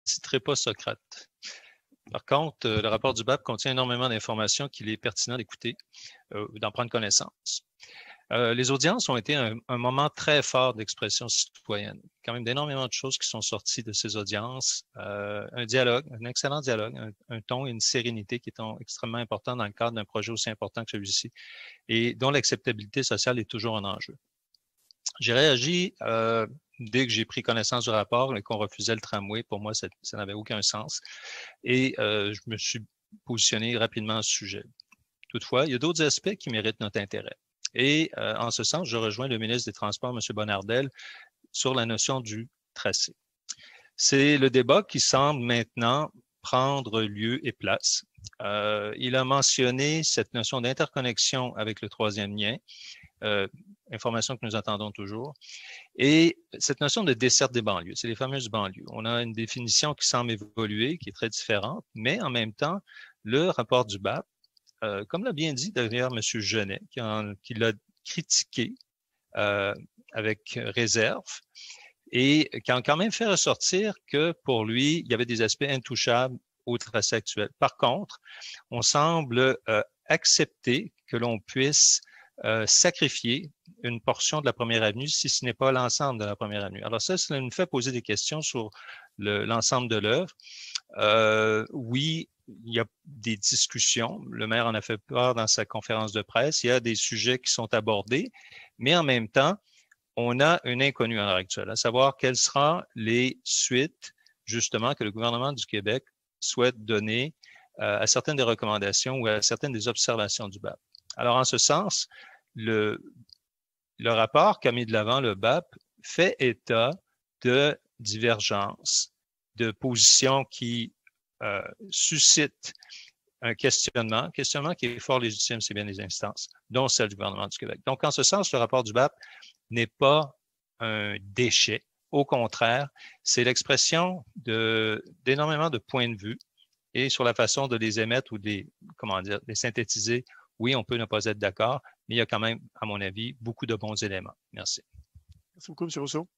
citerai pas Socrate. Par contre, le rapport du BAP contient énormément d'informations qu'il est pertinent d'écouter, d'en prendre connaissance. Les audiences ont été un moment très fort d'expression citoyenne. Quand même d'énormément de choses qui sont sorties de ces audiences. Un dialogue, un excellent dialogue, un ton et une sérénité qui sont extrêmement importants dans le cadre d'un projet aussi important que celui-ci et dont l'acceptabilité sociale est toujours un enjeu. J'ai réagi dès que j'ai pris connaissance du rapport et qu'on refusait le tramway. Pour moi, ça n'avait aucun sens. Et je me suis positionné rapidement à ce sujet. Toutefois, il y a d'autres aspects qui méritent notre intérêt. Et en ce sens, je rejoins le ministre des Transports, M. Bonnardel, sur la notion du tracé. C'est le débat qui semble maintenant prendre lieu et place. Il a mentionné cette notion d'interconnexion avec le troisième lien, information que nous attendons toujours, et cette notion de desserte des banlieues, c'est les fameuses banlieues. On a une définition qui semble évoluer, qui est très différente, mais en même temps, le rapport du BAP, comme l'a bien dit d'ailleurs M. Genet, qui l'a critiqué avec réserve et qui a quand même fait ressortir que pour lui, il y avait des aspects intouchables au tracé actuel. Par contre, on semble accepter que l'on puisse sacrifier une portion de la première avenue si ce n'est pas l'ensemble de la première avenue. Alors ça nous fait poser des questions sur l'ensemble de l'œuvre. Oui, il y a des discussions. Le maire en a fait part dans sa conférence de presse. Il y a des sujets qui sont abordés, mais en même temps, on a une inconnue à l'heure actuelle, à savoir quelles seront les suites, justement, que le gouvernement du Québec souhaite donner à certaines des recommandations ou à certaines des observations du BAP. Alors, en ce sens, le rapport qu'a mis de l'avant le BAP fait état de divergences, de positions qui suscitent un questionnement qui est fort légitime, c'est bien les instances, dont celle du gouvernement du Québec. Donc, en ce sens, le rapport du BAP n'est pas un déchet. Au contraire, c'est l'expression d'énormément de points de vue et sur la façon de les émettre ou de les synthétiser. Oui, on peut ne pas être d'accord, mais il y a quand même, à mon avis, beaucoup de bons éléments. Merci. Merci beaucoup, M. Rousseau.